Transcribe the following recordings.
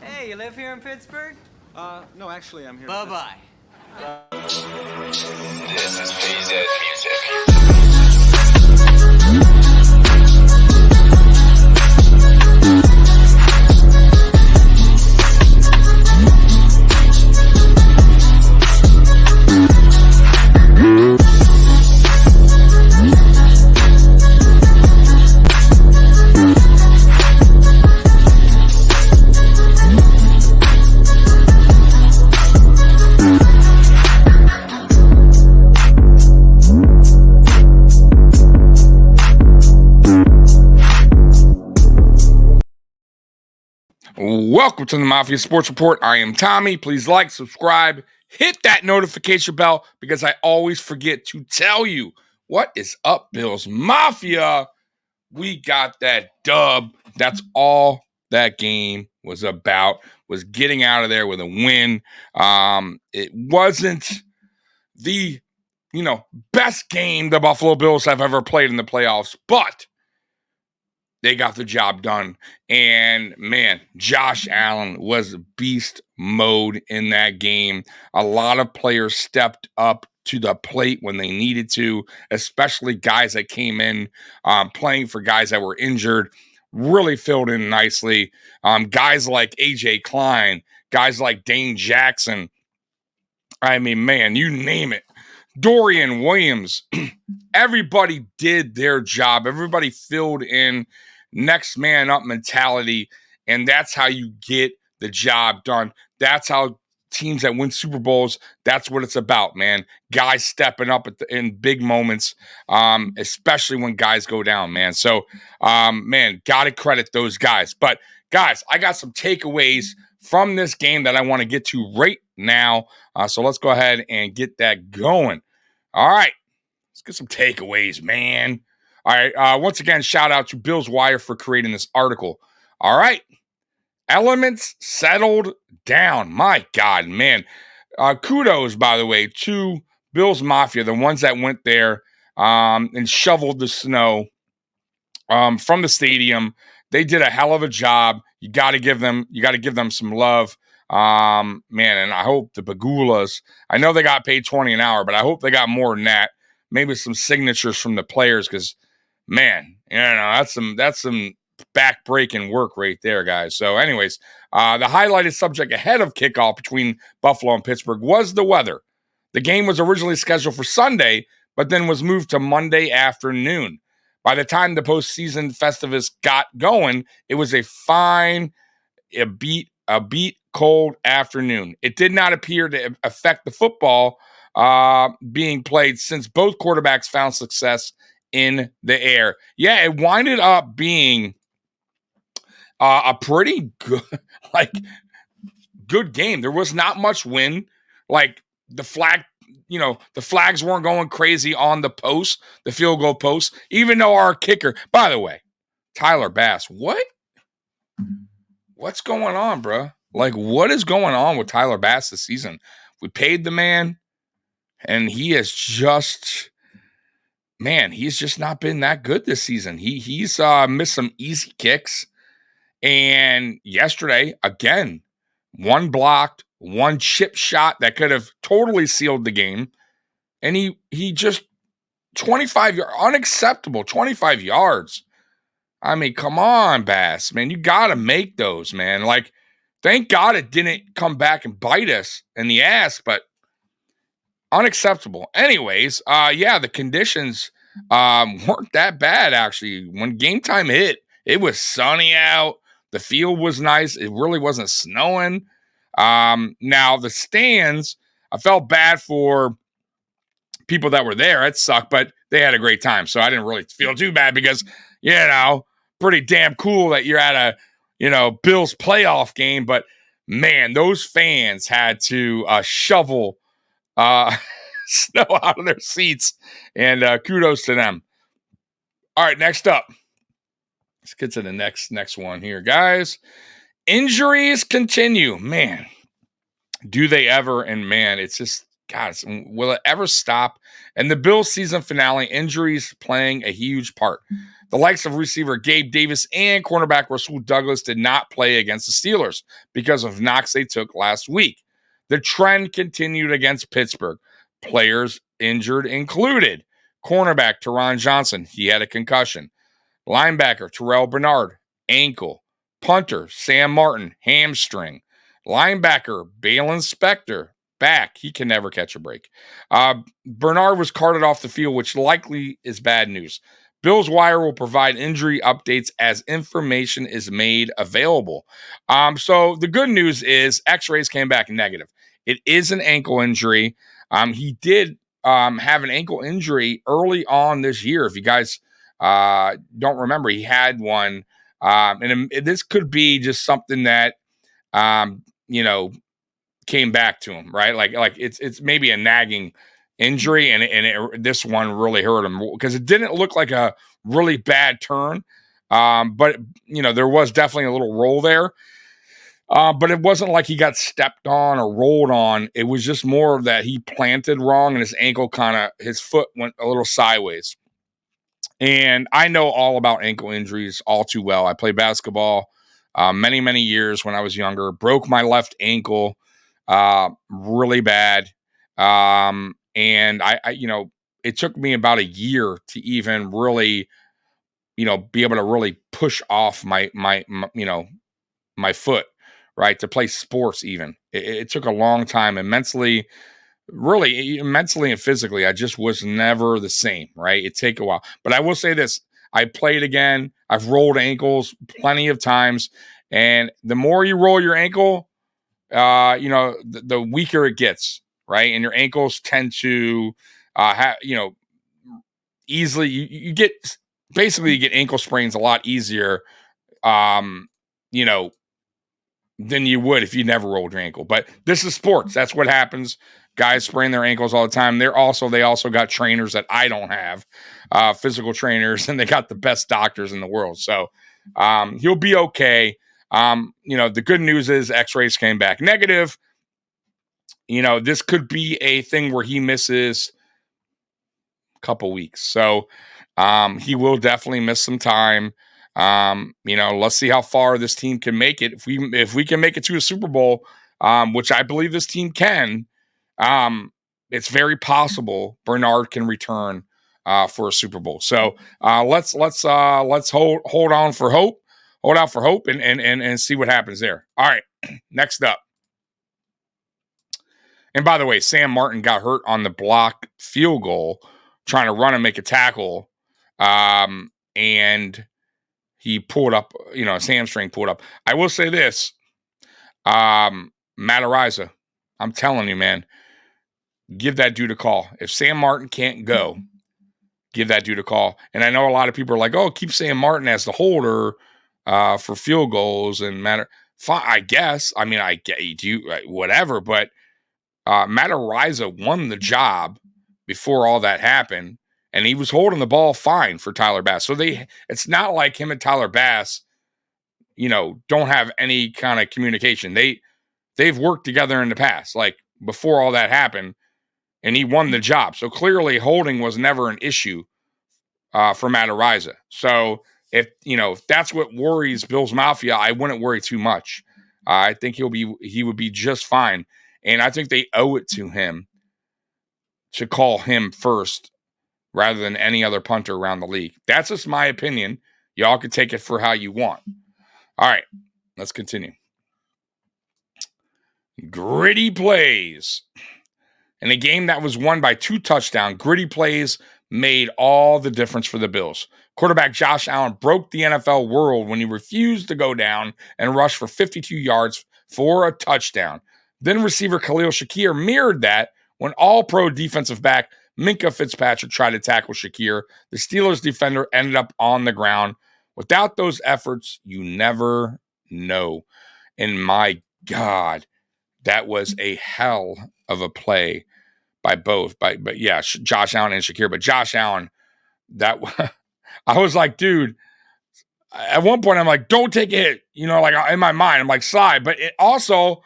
Hey, you live here in Pittsburgh? No, actually, I'm here. Bye-bye. This is PZ Music. Welcome to the Mafia Sports Report. I am Tommy. Please like, subscribe, hit that notification bell because I always forget to tell you what is up, Bills Mafia. We got that dub. That's all that game was about, was getting out of there with a win. It wasn't the, best game the Buffalo Bills have ever played in the playoffs, but they got the job done. And man, Josh Allen was beast mode in that game. A lot of players stepped up to the plate when they needed to, especially guys that came in playing for guys that were injured, really filled in nicely. Guys like AJ Klein, guys like Dane Jackson. I mean, man, you name it. Dorian Williams, everybody did their job. Everybody filled in, next man up mentality, and that's how you get the job done. That's how teams that win Super Bowls, that's what it's about, man. Guys stepping up in big moments, especially when guys go down, man. So, man, got to credit those guys. But, guys, I got some takeaways from this game that I want to get to right now. So let's go ahead and get that going. All right. Let's get some takeaways, man. All right. Once again, shout out to Bills Wire for creating this article. All right. Elements settled down. My God, man. Kudos, by the way, to Bills Mafia, the ones that went there and shoveled the snow from the stadium. They did a hell of a job. You got to give them some love. Man, and I hope the Bagulas, I know they got paid $20 an hour, but I hope they got more than that. Maybe some signatures from the players, because man, that's some back-breaking work right there, guys. So anyways, the highlighted subject ahead of kickoff between Buffalo and Pittsburgh was the weather. The game was originally scheduled for Sunday, but then was moved to Monday afternoon. By the time the postseason Festivus got going, it was a beat cold afternoon. It did not appear to affect the football being played since both quarterbacks found success in the air. Yeah, it winded up being a pretty good, good game. There was not much wind. Like the flags weren't going crazy on the post, the field goal post, even though our kicker, by the way, Tyler Bass, what's going on, bro? Like, what is going on with Tyler Bass this season? We paid the man, and he has just, man, he's just not been that good this season. He's missed some easy kicks. And yesterday, again, one blocked, one chip shot that could have totally sealed the game. And he just 25 yards, unacceptable, 25 yards. I mean, come on, Bass, man. You got to make those, man. Like, thank God it didn't come back and bite us in the ass, but unacceptable. Anyways, the conditions weren't that bad, actually. When game time hit, it was sunny out. The field was nice. It really wasn't snowing. Now, the stands, I felt bad for people that were there. It sucked, but they had a great time. So I didn't really feel too bad because, pretty damn cool that you're at a, Bills playoff game. But, man, those fans had to shovel snow out of their seats. And kudos to them. All right, next up. Let's get to the next one here, guys. Injuries continue. Man, do they ever? And man, it's just God, will it ever stop? And the Bills season finale, injuries playing a huge part. The likes of receiver Gabe Davis and cornerback Rasul Douglas did not play against the Steelers because of knocks they took last week. The trend continued against Pittsburgh. Players injured included cornerback Teron Johnson, he had a concussion. Linebacker Terrell Bernard, ankle. Punter Sam Martin, hamstring. Linebacker Balin Spector, back. He can never catch a break. Bernard was carted off the field, which likely is bad news. Bills Wire will provide injury updates as information is made available. So the good news is x-rays came back negative. It is an ankle injury. He did have an ankle injury early on this year. If you guys don't remember, he had one. This could be just something that, came back to him, right? Like it's maybe a nagging injury, and this one really hurt him because it didn't look like a really bad turn, but there was definitely a little roll there, but it wasn't like he got stepped on or rolled on. It was just more that he planted wrong, and his foot went a little sideways. And I know all about ankle injuries all too well. I played basketball many, many years when I was younger. Broke my left ankle really bad. And it took me about a year to even really, be able to really push off my foot, right, to play sports even. It took a long time, and mentally and physically, I just was never the same, right? It take a while. But I will say this, I played again. I've rolled ankles plenty of times. And the more you roll your ankle, the weaker it gets, right? And your ankles tend to easily, you get ankle sprains a lot easier, than you would if you never rolled your ankle. But this is sports. That's what happens. Guys sprain their ankles all the time. They also got trainers that I don't have, physical trainers, and they got the best doctors in the world. So he'll be okay. The good news is x-rays came back negative. This could be a thing where he misses a couple weeks. So he will definitely miss some time. Let's see how far this team can make it. If we can make it to a Super Bowl, which I believe this team can, it's very possible Bernard can return for a Super Bowl. So let's hold on for hope. Hold out for hope and see what happens there. All right, next up. And by the way, Sam Martin got hurt on the block field goal trying to run and make a tackle, and he pulled up, his hamstring pulled up. I will say this, Matt Ariza, I'm telling you, man, give that dude a call. If Sam Martin can't go, give that dude a call. And I know a lot of people are like, oh, keep Sam Martin as the holder for field goals and Matt. Fine, I guess. I mean, I get you, whatever. But Matt Ariza won the job before all that happened, and he was holding the ball fine for Tyler Bass. So it's not like him and Tyler Bass, don't have any kind of communication. They've worked together in the past, like before all that happened, and he won the job. So clearly holding was never an issue for Matt Ariza. So if that's what worries Bills Mafia, I wouldn't worry too much. I think he would be just fine. And I think they owe it to him to call him first rather than any other punter around the league. That's just my opinion. Y'all can take it for how you want. All right, let's continue. Gritty plays. In a game that was won by 2 touchdowns, gritty plays made all the difference for the Bills. Quarterback Josh Allen broke the NFL world when he refused to go down and rush for 52 yards for a touchdown. Then receiver Khalil Shakir mirrored that when all-pro defensive back Minkah Fitzpatrick tried to tackle Shakir. The Steelers defender ended up on the ground. Without those efforts, you never know. And my God, that was a hell of a play by both. Josh Allen and Shakir. But Josh Allen, I was like, dude, at one point I'm like, don't take a hit. Like in my mind, I'm like, slide. But it also,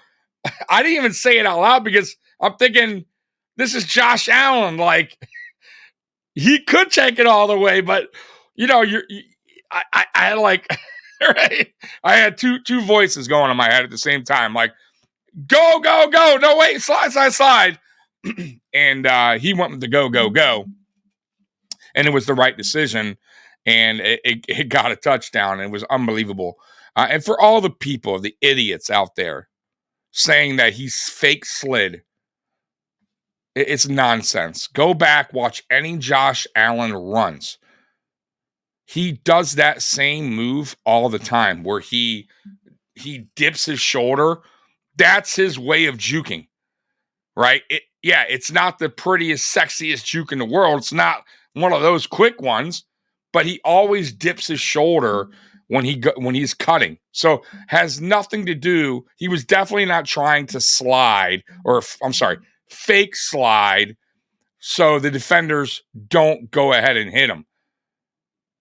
I didn't even say it out loud because I'm thinking, This is Josh Allen. Like, he could take it all the way, but I had like, right? I had two voices going in my head at the same time. Like, go, go, go. No, wait, slide, slide, slide. And he went with the go, go, go. And it was the right decision. And it got a touchdown. And it was unbelievable. And for all the people, the idiots out there saying that he's fake slid, it's nonsense. Go back, watch any Josh Allen runs. He does that same move all the time where he dips his shoulder. That's his way of juking, right? It's not the prettiest, sexiest juke in the world. It's not one of those quick ones, but he always dips his shoulder when he's cutting. So has nothing to do. He was definitely not trying to slide, or I'm sorry, fake slide, so the defenders don't go ahead and hit him.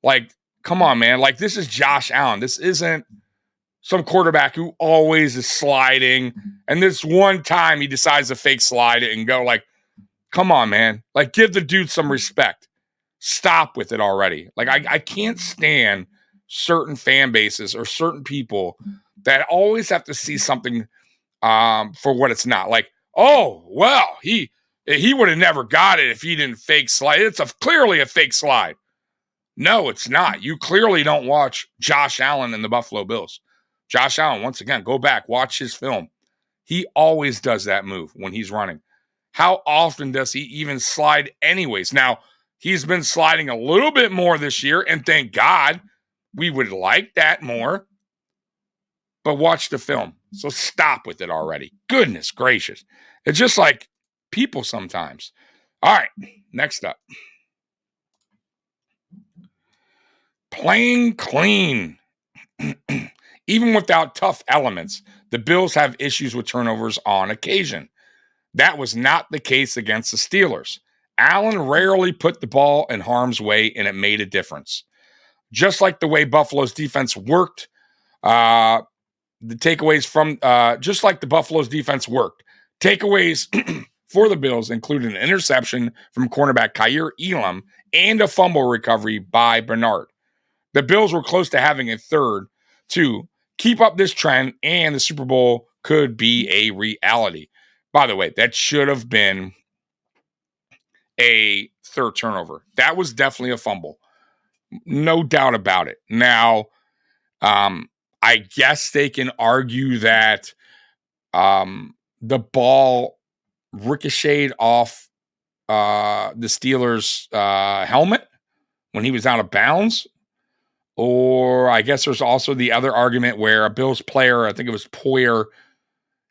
Like, come on, man. Like, this is Josh Allen. This isn't some quarterback who always is sliding. And this one time he decides to fake slide it and go, like, come on, man. Like, give the dude some respect. Stop with it already. Like, I can't stand certain fan bases or certain people that always have to see something for what it's not. Like, oh, well, he would have never got it if he didn't fake slide. It's clearly a fake slide. No, it's not. You clearly don't watch Josh Allen and the Buffalo Bills. Josh Allen, once again, go back, watch his film. He always does that move when he's running. How often does he even slide anyways? Now, he's been sliding a little bit more this year, and thank God. We would like that more. But watch the film. So stop with it already. Goodness gracious. It's just like people sometimes. All right, next up. Playing clean. Even without tough elements, the Bills have issues with turnovers on occasion. That was not the case against the Steelers. Allen rarely put the ball in harm's way, and it made a difference. Just like the way Buffalo's defense worked, the takeaways from just like the Buffalo's defense worked. Takeaways for the Bills included an interception from cornerback Kaiir Elam and a fumble recovery by Bernard. The Bills were close to having a third to keep up this trend, and the Super Bowl could be a reality. By the way, that should have been a third turnover. That was definitely a fumble. No doubt about it. Now, I guess they can argue that the ball ricocheted off the Steelers' helmet when he was out of bounds. Or I guess there's also the other argument where a Bills player, I think it was Poyer,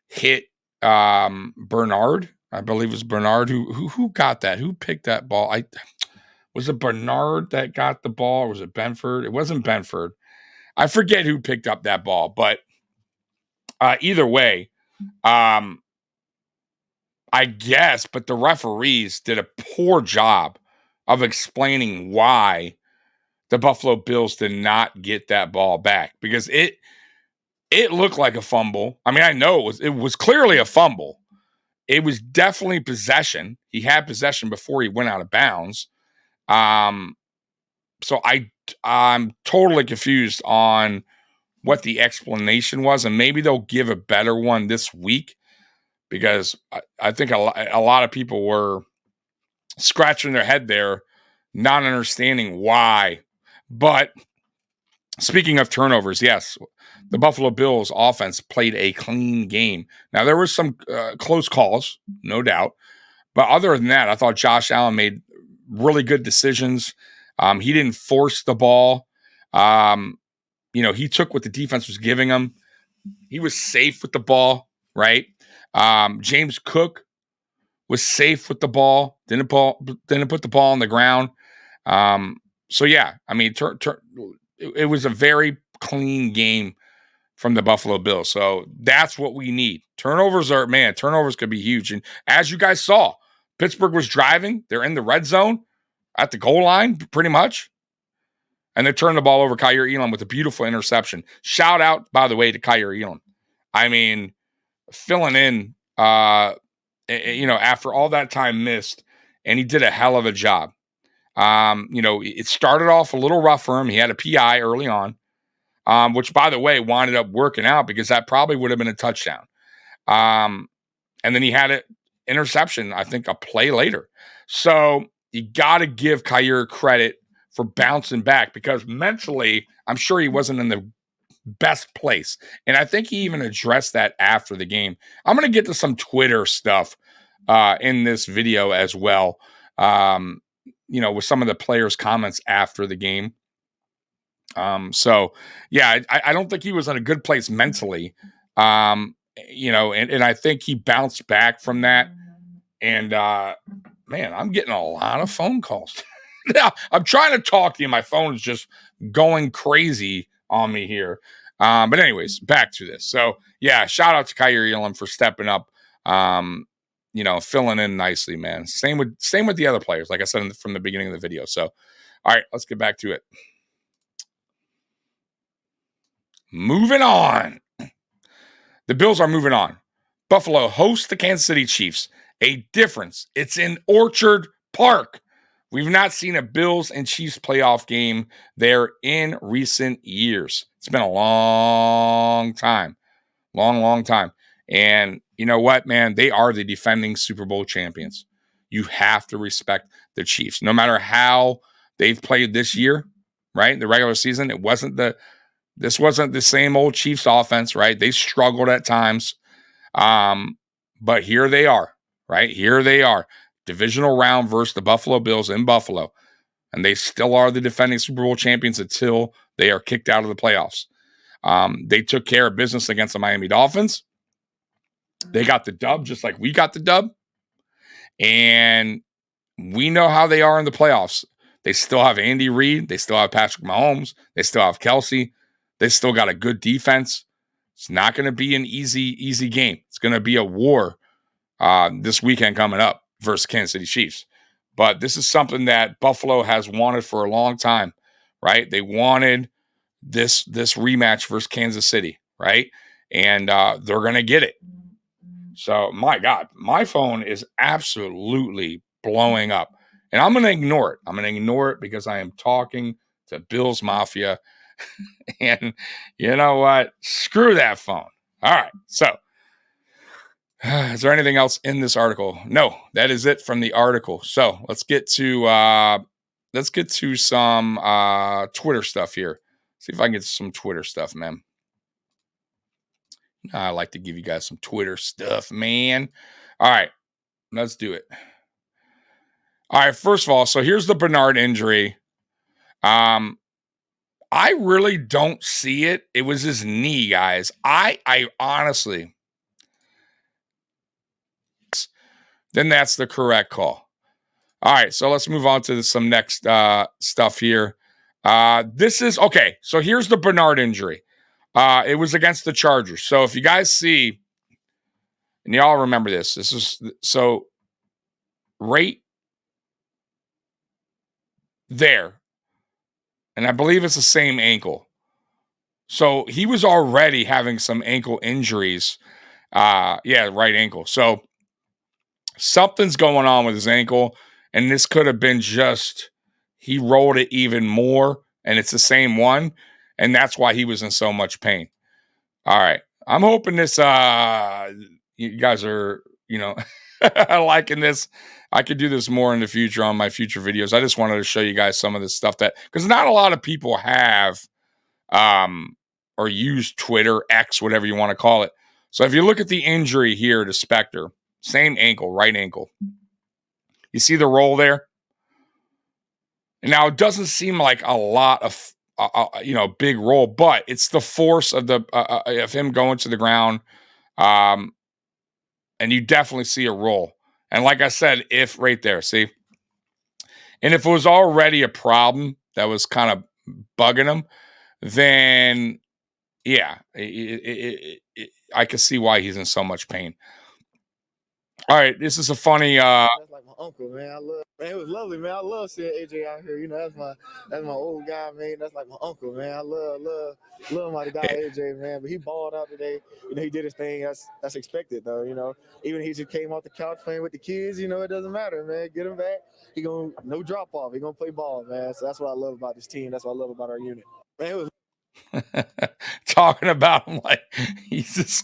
hit Bernard. I believe it was Bernard who got that. Who picked that ball? Was it Bernard that got the ball, or was it Benford? It wasn't Benford. I forget who picked up that ball, but either way, I guess, but the referees did a poor job of explaining why the Buffalo Bills did not get that ball back, because it looked like a fumble. I mean, I know it was clearly a fumble. It was definitely possession. He had possession before he went out of bounds. So I'm totally confused on what the explanation was, and maybe they'll give a better one this week, because I think a lot of people were scratching their head there, not understanding why. But speaking of turnovers, yes, the Buffalo Bills offense played a clean game. Now, there were some close calls, no doubt. But other than that, I thought Josh Allen made really good decisions. He didn't force the ball. He took what the defense was giving him. He was safe with the ball, right? James Cook was safe with the ball. Didn't put the ball on the ground. So yeah, I mean, it was a very clean game from the Buffalo Bills. So that's what we need. Turnovers could be huge. And as you guys saw, Pittsburgh was driving. They're in the red zone at the goal line, pretty much. And they turned the ball over Kaiir Elam with a beautiful interception. Shout out, by the way, to Kaiir Elam. I mean, filling in after all that time missed, and he did a hell of a job. It started off a little rough for him. He had a PI early on, which, by the way, wound up working out because that probably would have been a touchdown. And then he had an interception, I think, a play later. So you got to give Kyer credit for bouncing back because mentally, I'm sure he wasn't in the best place. And I think he even addressed that after the game. I'm going to get to some Twitter stuff in this video as well, with some of the players' comments after the game. I don't think he was in a good place mentally. And I think he bounced back from that. And man, I'm getting a lot of phone calls. I'm trying to talk to you. My phone is just going crazy on me here. But anyways, back to this. So yeah, shout out to Kyer Elam for stepping up. Filling in nicely, man. Same with the other players, like I said from the beginning of the video. So, all right, let's get back to it. Moving on. The Bills are moving on. Buffalo hosts the Kansas City Chiefs. A difference. It's in Orchard Park. We've not seen a Bills and Chiefs playoff game there in recent years. It's been a long time. Long time. And you know what, man? They are the defending Super Bowl champions. You have to respect the Chiefs. No matter how they've played this year, right? The regular season, this wasn't the same old Chiefs offense, right? They struggled at times. But here they are, right? Here they are. Divisional round versus the Buffalo Bills in Buffalo. And they still are the defending Super Bowl champions until they are kicked out of the playoffs. They took care of business against the Miami Dolphins. They got the dub just like we got the dub. And we know how they are in the playoffs. They still have Andy Reid. They still have Patrick Mahomes. They still have Kelsey. They still got a good defense. It's not going to be an easy game. It's going to be a war this weekend coming up versus Kansas City Chiefs. But this is something that Buffalo has wanted for a long time, right? They wanted this rematch versus Kansas City, right? And they're going to get it. So, my God, my phone is absolutely blowing up. And I'm going to ignore it. I'm going to ignore it because I am talking to Bills Mafia. And you know what? Screw that phone. All right. So, is there anything else in this article? No, that is it from the article. So let's get to some Twitter stuff here. See if I can get some Twitter stuff, man. I like to give you guys some Twitter stuff, man. All right, let's do it. All right, first of all, so here's the Bernard injury. I really don't see it. It was his knee, guys. I honestly, then that's the correct call. All right, so let's move on to some next stuff here. This is okay. So here's the Bernard injury. It was against the Chargers. So if you guys see, and y'all remember this is so right there, and I believe it's the same ankle. So he was already having some ankle injuries. Right ankle. So something's going on with his ankle, and this could have been just he rolled it even more, and it's the same one, and that's why he was in so much pain. All right. I'm hoping this you guys are, liking this. I could do this more in the future on my future videos. I just wanted to show you guys some of this stuff because not a lot of people have or use Twitter, X, whatever you want to call it. So if you look at the injury here to Spectre, same ankle, right ankle. You see the roll there? Now, it doesn't seem like a lot of, big roll, but it's the force of of him going to the ground. And you definitely see a roll. And like I said, if right there, see? And if it was already a problem that was kind of bugging him, then yeah, I can see why he's in so much pain. All right, this is a funny uncle, man. Man, it was lovely, man. I love seeing AJ out here. You know, that's my old guy, man. That's like my uncle, man. I love my guy AJ, man. But he balled out today. You know, he did his thing. That's expected, though. You know, even if he just came off the couch playing with the kids, you know, it doesn't matter, man. Get him back. He gonna no drop off. He gonna play ball, man. So that's what I love about this team. That's what I love about our unit. Man, it was. Talking about him like he's this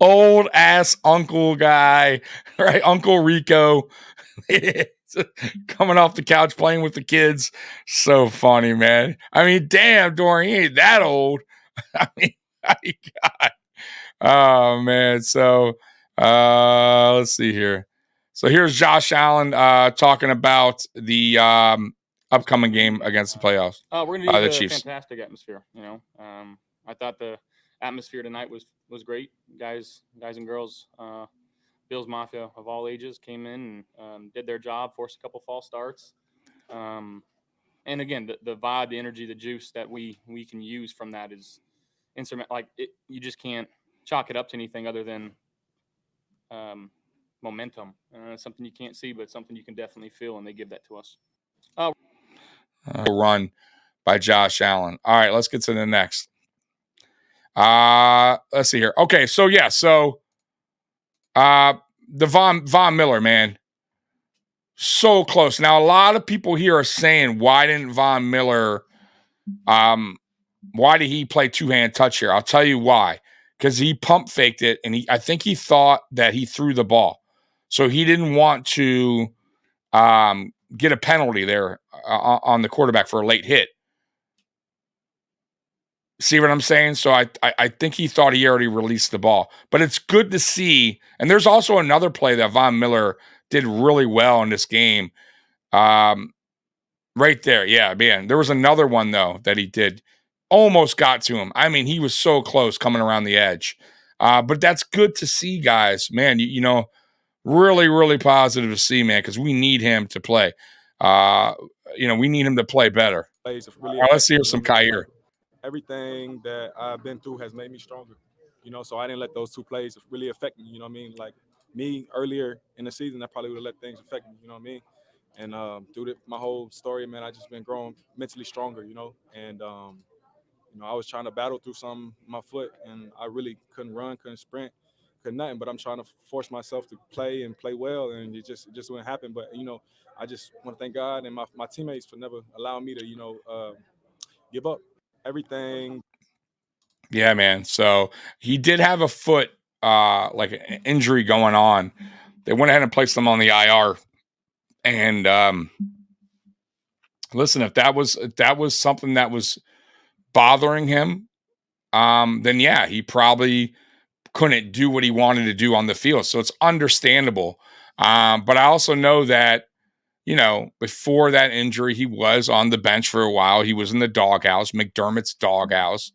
old ass uncle guy, right? Uncle Rico coming off the couch playing with the kids. So funny, man. I mean, damn, Dorian, he ain't that old. I mean, my God. Oh, man. So let's see here. So here's Josh Allen talking about the upcoming game against the playoffs. We're going to need the a Chiefs. fantastic atmosphere. You know, I thought the atmosphere tonight was great. Guys and girls, Bills Mafia of all ages came in and did their job, forced a couple false starts. And again, the vibe, the energy, the juice that we can use from that is instrument. Like you just can't chalk it up to anything other than momentum. Something you can't see, but something you can definitely feel, and they give that to us. Run by Josh Allen. All right, let's get to the next. Let's see here. Okay, so yeah, the Von Miller, man, so close. Now a lot of people here are saying, why didn't Von Miller why did he play two-hand touch here? I'll tell you why. Because he pump faked it, and I think he thought that he threw the ball. So he didn't want to get a penalty there on the quarterback for a late hit. See what I'm saying? So I think he thought he already released the ball. But it's good to see. And there's also another play that Von Miller did really well in this game. Right there. Yeah, man. There was another one, though, that he did. Almost got to him. I mean, he was so close coming around the edge. But that's good to see, guys. Man, you know, really, really positive to see, man, because we need him to play. You know, we need him to play better. Plays really All right, let's hear some Kyer. Everything that I've been through has made me stronger. You know, so I didn't let those two plays really affect me. You know what I mean? Like me earlier in the season, I probably would have let things affect me. You know what I mean? And through my whole story, man, I just been growing mentally stronger. You know, and you know, I was trying to battle through some my foot, and I really couldn't run, couldn't sprint, couldn't nothing. But I'm trying to force myself to play and play well, and it just wouldn't happen. But you know, I just want to thank God and my teammates for never allowing me to give up. Everything. Yeah, man. So he did have a foot, like an injury going on. They went ahead and placed him on the IR. And listen, if that was something that was bothering him, then yeah, he probably couldn't do what he wanted to do on the field. So it's understandable. But I also know that, you know, before that injury, he was on the bench for a while. He was in the doghouse, McDermott's doghouse.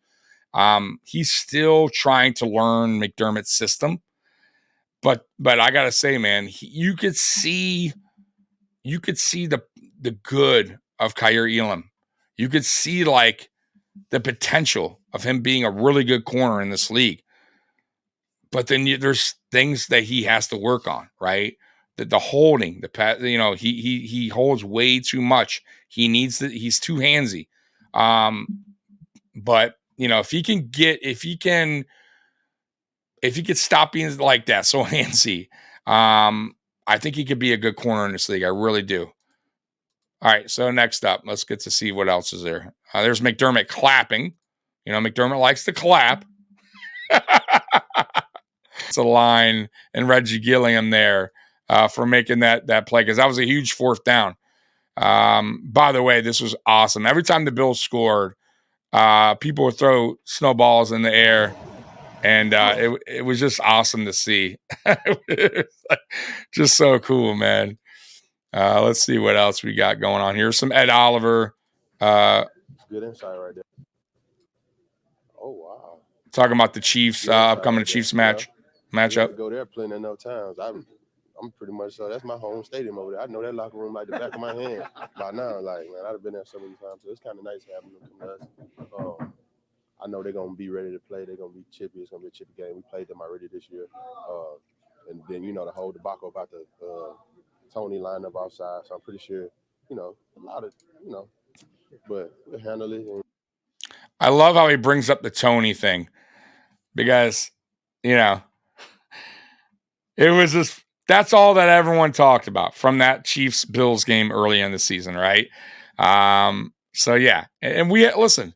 He's still trying to learn McDermott's system. But I gotta say, man, you could see the good of Kyer Elam. You could see like the potential of him being a really good corner in this league. But then there's things that he has to work on, right? The holding, you know, he holds way too much. He's too handsy. But you know, if he could stop being like that, so handsy, I think he could be a good corner in this league. I really do. All right, so next up, let's get to see what else is there. There's McDermott clapping. You know, McDermott likes to clap. It's a line and Reggie Gilliam there for making that play because that was a huge fourth down. By the way, this was awesome. Every time the Bills scored, people would throw snowballs in the air, and it was just awesome to see. Just so cool, man. Let's see what else we got going on here. Some Ed Oliver. Good insight right there. Oh wow! Talking about the Chiefs upcoming Chiefs matchup. To go there plenty enough times. I'm pretty much that's my home stadium over there. I know that locker room like the back of my hand by now. Like man, I've been there so many times, so it's kind of nice having them come to us. I know they're gonna be ready to play. They're gonna be chippy. It's gonna be a chippy game. We played them already this year, and then you know the whole debacle about the Tony lined up outside, so I'm pretty sure, a lot of, but we'll handle it. And I love how he brings up the Tony thing because, it was just, that's all that everyone talked about from that Chiefs-Bills game early in the season, right? So, yeah. And we, listen,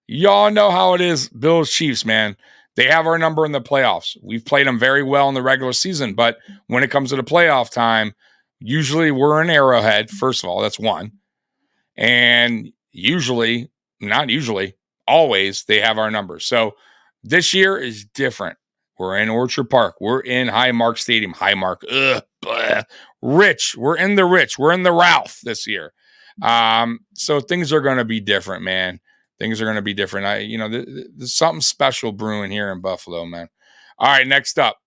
y'all know how it is, Bills-Chiefs, man. They have our number in the playoffs. We've played them very well in the regular season, but when it comes to the playoff time, usually we're in Arrowhead. First of all, that's one. And usually, not usually, always, they have our numbers. So this year is different. We're in Orchard Park. We're in Highmark Stadium. Highmark. Rich. We're in the Rich. We're in the Ralph this year. So things are going to be different, man. Things are going to be different. There's something special brewing here in Buffalo, man. All right, next up.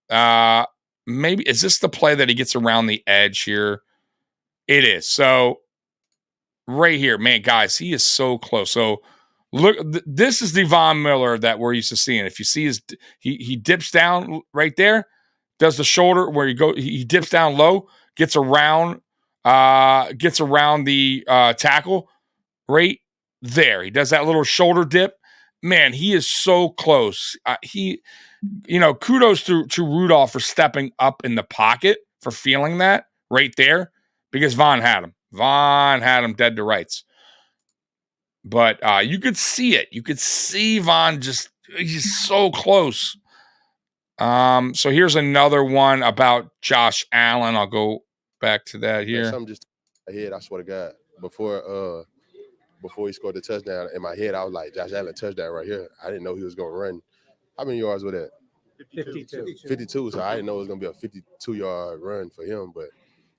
Maybe, is this the play that he gets around the edge here? It is. So right here, man, guys, he is so close. So look, this is the Von Miller that we're used to seeing. If you see he dips down right there, does the shoulder where he dips down low, gets around the tackle right there. He does that little shoulder dip. Man, he is so close. Kudos to Rudolph for stepping up in the pocket, for feeling that right there, because Von had him. Von had him dead to rights. But you could see it. You could see Von he's so close. So here's another one about Josh Allen. I'll go back to that here. something just ahead, I swear to God. Before he scored the touchdown, in my head, I was like, Josh Allen touchdown right here. I didn't know he was going to run. How many yards were that? 52. So I didn't know it was going to be a 52-yard run for him. But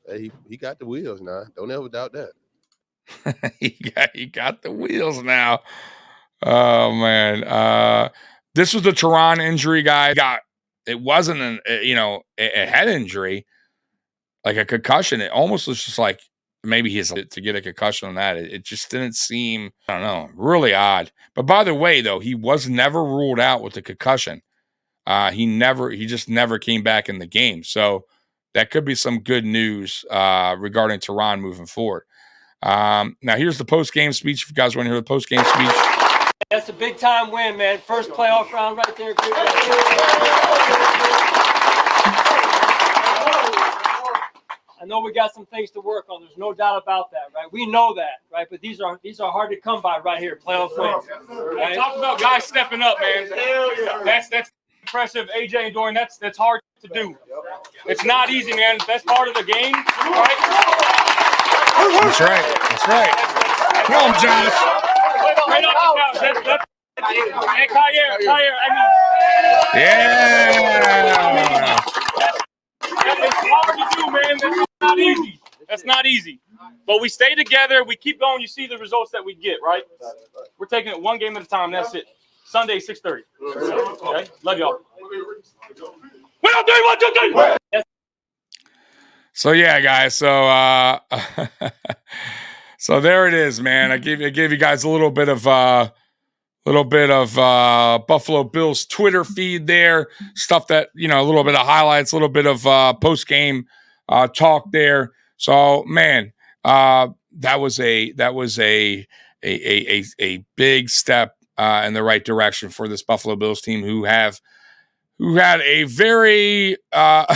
hey, he got the wheels now. Don't ever doubt that. he got the wheels now. Oh, man. This was the Tehran injury guy. It wasn't a head injury, like a concussion. It almost was just like maybe he's to get a concussion on that. It just didn't seem, I don't know, really odd. But by the way, though, he was never ruled out with the concussion. He just never came back in the game. So that could be some good news regarding Tehran moving forward. Now here's the post-game speech. If you guys want to hear the post-game speech. That's a big time win, man. First playoff round right there. I know we got some things to work on. There's no doubt about that, right? We know that, right? But these are hard to come by right here. Playoff wins. Right? Talk about guys stepping up, man. That's impressive, AJ and Dorian. That's hard to do. It's not easy, man. That's part of the game, right? That's right. That's right. Come on, Josh. Right off the couch. And Kyer, Yeah. It's hard to do, man. That's not easy. But we stay together. We keep going. You see the results that we get, right? We're taking it one game at a time. That's it. Sunday, 6:30. Okay? Love y'all. 1, 2, 3. Yes. So yeah, guys. So there it is, man. I gave you guys a little bit of Buffalo Bills Twitter feed there, stuff that a little bit of highlights, a little bit of post game talk there. So man, that was a big step in the right direction for this Buffalo Bills team, who had a very how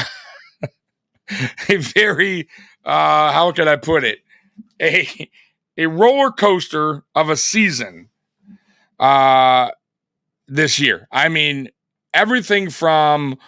can I put it, a roller coaster of a season this year. I mean, everything from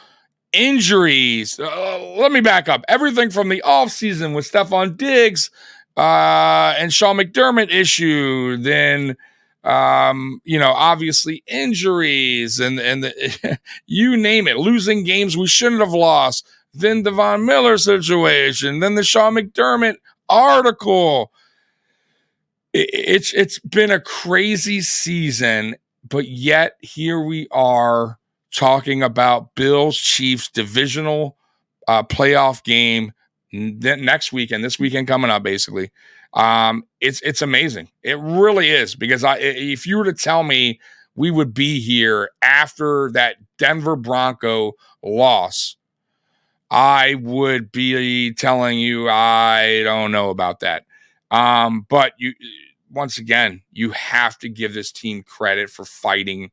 injuries. Let me back up. Everything from the offseason with Stephon Diggs and Sean McDermott issue. Then, obviously injuries and the, you name it, losing games we shouldn't have lost. Then the Von Miller situation. Then the Sean McDermott article. It's been a crazy season, but yet here we are talking about Bills Chiefs divisional playoff game next weekend, this weekend coming up, basically. It's amazing. It really is, because if you were to tell me we would be here after that Denver Bronco loss, I would be telling you I don't know about that. But once again, you have to give this team credit for fighting.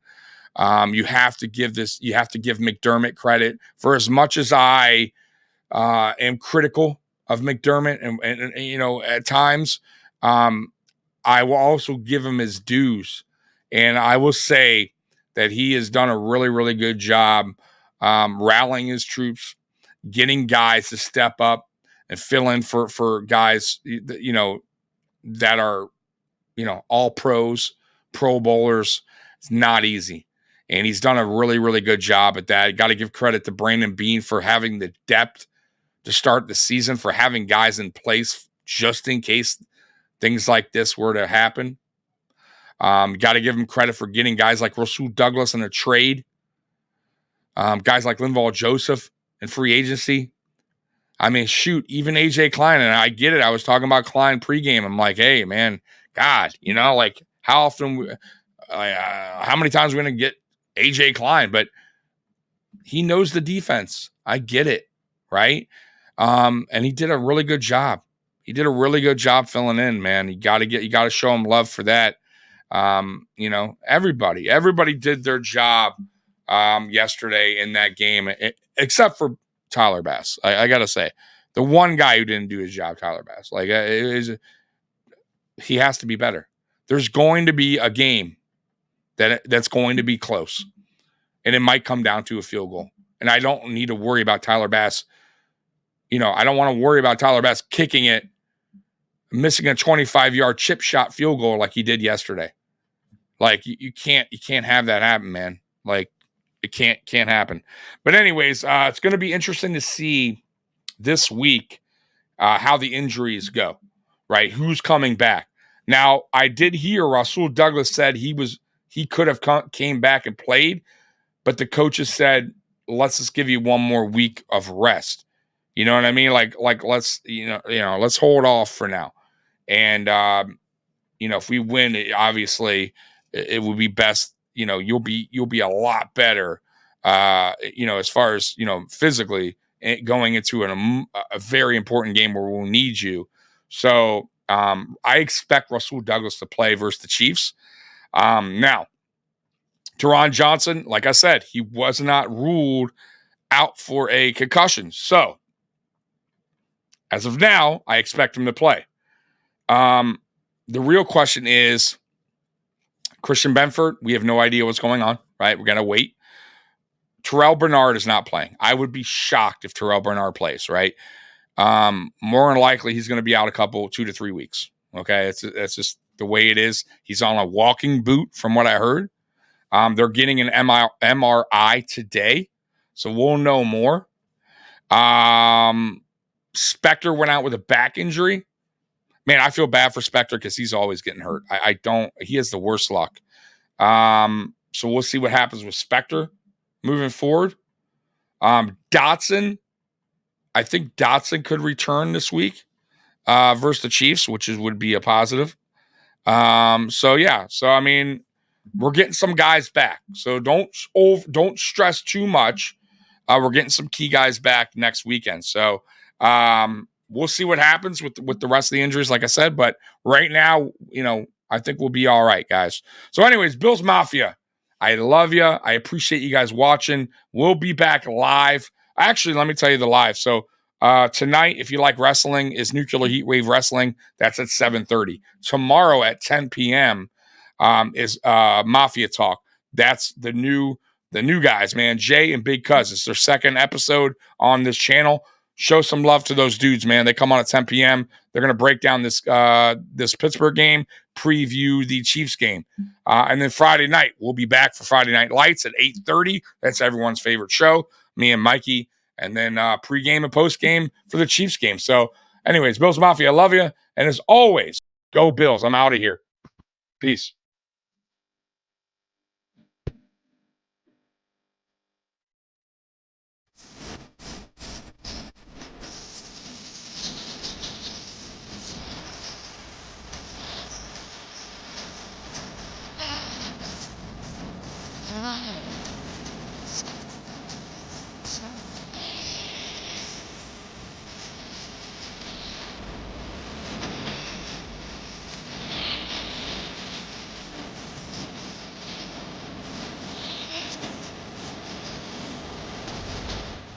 You have to give McDermott credit for as much as I am critical of McDermott and at times. I will also give him his dues. And I will say that he has done a really, really good job rallying his troops, getting guys to step up and fill in for guys, that are, all pros, pro bowlers. It's not easy. And he's done a really, really good job at that. Got to give credit to Brandon Beane for having the depth to start the season, for having guys in place just in case things like this were to happen. Got to give him credit for getting guys like Rasul Douglas in a trade. Guys like Linval Joseph in free agency. I mean, shoot, even AJ Klein, and I get it. I was talking about Klein pregame. I'm like, hey, man, God, like how often, how many times are we going to get AJ Klein? But he knows the defense. I get it, right? And he did a really good job. He did a really good job filling in, man. You got to show him love for that. Everybody did their job yesterday in that game, except for Tyler Bass. I got to say, the one guy who didn't do his job, Tyler Bass, he has to be better. There's going to be a game that's going to be close, and it might come down to a field goal. And I don't need to worry about Tyler Bass. I don't want to worry about Tyler Bass kicking it, missing a 25-yard chip shot field goal like he did yesterday. Like you can't have that happen, man. Like it can't happen. But anyways, it's going to be interesting to see this week how the injuries go, right? Who's coming back? Now, I did hear Rasul Douglas said he could have came back and played, but the coaches said, let's just give you one more week of rest. You know what I mean? Like let's let's hold off for now. And if we win, obviously it would be best. You'll be a lot better. As far as physically going into a very important game where we'll need you. So I expect Rasul Douglas to play versus the Chiefs. Now, Teron Johnson, like I said, he was not ruled out for a concussion. So as of now, I expect him to play. The real question is Christian Benford. We have no idea what's going on, right? We're going to wait. Terrell Bernard is not playing. I would be shocked if Terrell Bernard plays, right? More than likely, he's going to be out 2 to 3 weeks. Okay. It's just the way it is. He's on a walking boot from what I heard. They're getting an MRI today. So we'll know more. Spector went out with a back injury. Man, I feel bad for Spector because he's always getting hurt. He has the worst luck. So we'll see what happens with Spector moving forward. Dotson, I think Dotson could return this week versus the Chiefs, which would be a positive. So I mean, we're getting some guys back. So don't stress too much. We're getting some key guys back next weekend. So we'll see what happens with the rest of the injuries, like I said. But right now, I think we'll be all right, guys. So anyways, Bills Mafia, I love you. I appreciate you guys watching. We'll be back live. Actually, let me tell you the live. So tonight, if you like wrestling, is Nuclear Heatwave Wrestling. That's at 7:30. Tomorrow at 10 p.m. Is Mafia Talk. That's the new guys, man. Jay and Big Cuz. It's their second episode on this channel. Show some love to those dudes, man. They come on at 10 p.m. They're going to break down this Pittsburgh game, preview the Chiefs game. And then Friday night, we'll be back for Friday Night Lights at 8:30. That's everyone's favorite show, me and Mikey. And then pregame and postgame for the Chiefs game. So anyways, Bills Mafia, I love you. And as always, go Bills. I'm out of here. Peace.